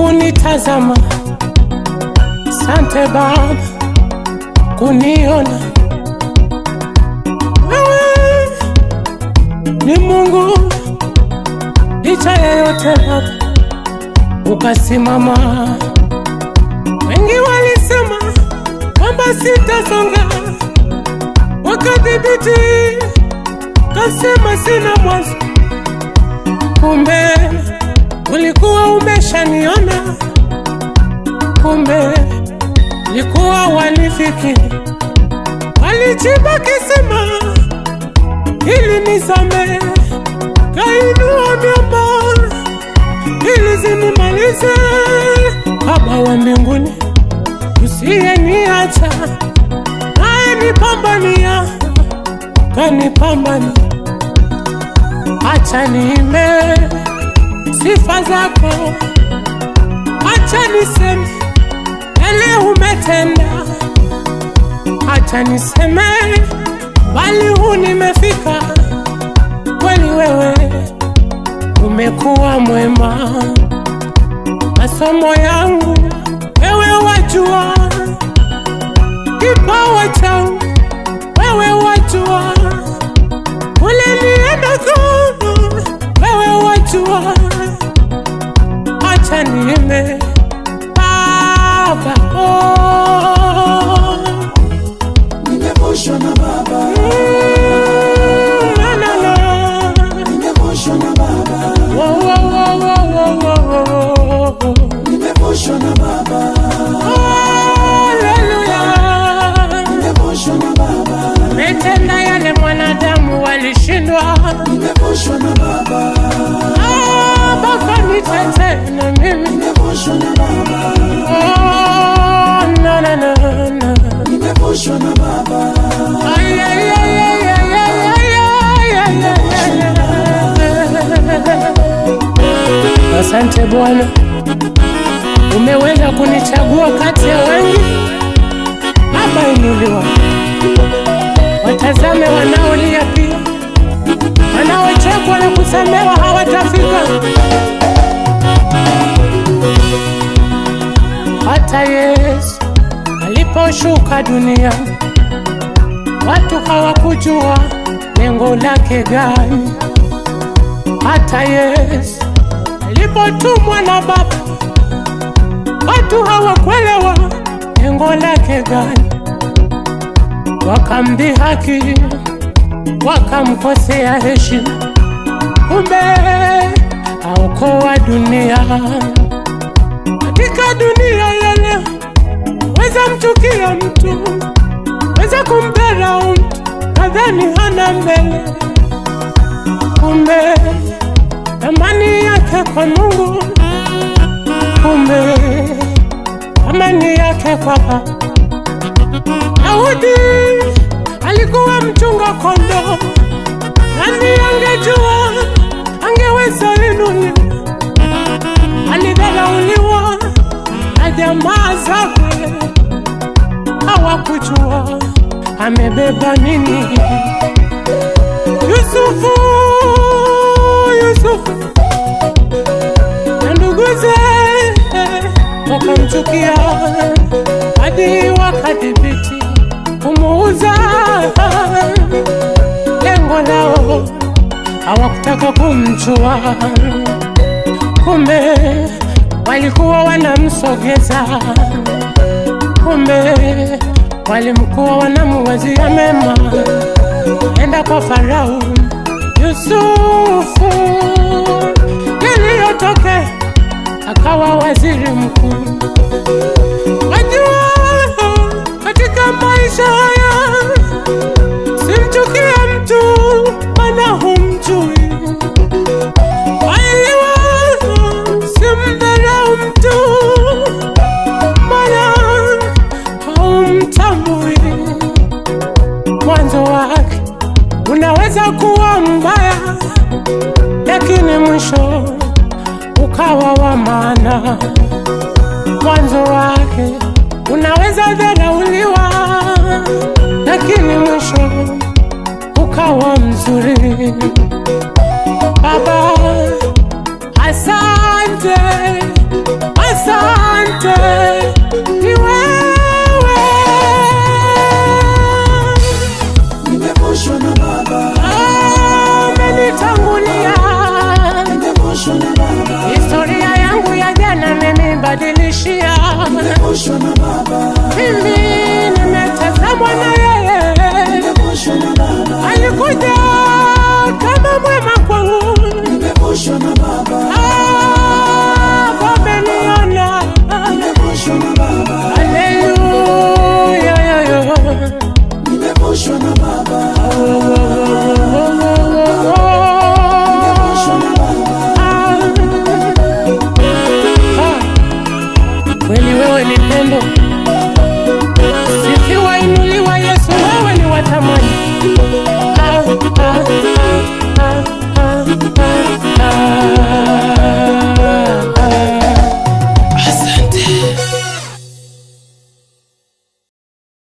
kunitazama. Asante Baba kuniona. Wewe ni Mungu, licha ya yote Baba ukasimama. Wengi walisema kwamba sitasonga, wakadhibiti kasema sina mwanzo. Kumbe ulikuwa umeshaniona, kumbe ulikuwa wanifikiri. Walichimba kisima ili nizame, kainua miamba ili zinimalize. Baba wa mbinguni usiyeniacha, naye nipambania, kanipambania. Acha niimbe sifa zako, acha niseme yale umetenda, acha niseme bali huu nimefika. Kweli wewe umekuwa mwema, masomo yangu wewe wajua, kipawa changu wewe wajua, kule niendako wewe wajua. Acha niimbe Baba, nimevushwa na Baba, nimevushwa na Baba, nimevushwa na Baba, haleluya. nimevushwa na Baba, Umetenda yale mwanadamu walishindwa, nimevushwa na Baba, Baba nitete na mimi, nimevushwa na Baba, na na na na, nimevushwa na Baba, ay ay ay ay ay ay ay. Asante Bwana, umeweza kunichagua kati ya wengi. Baba inuliwa, watazame wanaolia pia, wanaochekwa na kusamewa hawatafika. Hata Yesu aliposhuka duniani, watu hawakujua lengo lake gani. Hata Yesu alipotumwa na Baba, watu hawakuelewa lengo lake gani. Wakamdhihaki, wakamkosea heshima, kumbe aokoa dunia. Katika dunia ya leo weza mchukia mtu, weza kumdharau mtu, kadhani hana mbele, kumbe thamani yake kwa Mungu, kumbe thamani yake kwa Baba. Daudi alikuwa mchunga kondoo, nani angejua angeweza inuliwa. Alidharauliwa na jamaa zake, hawakujua amebeba nini. Yusufu na nduguze wakamchukia, hadi wakadhibiti kumuuza. Lengo lao hawakutaka kumjua, kumbe walikuwa wanamsogeza, kumbe walimkuwa wanamuwazia mema. Enda kwa Farao, Yusufu yaliyotoke akawa waziri mkuu. Wajua katika maisha haya simchukie mtu maana humjui, waelewa simdharau mtu maana haumtambui. Mwanzo wake unaweza kuwa mbaya, lakini mwisho ukawa wa maana. Mwanzo wake unaweza dharauliwa, lakini mwisho ukawa mzuri. Baba asante, nimevushwa na baba.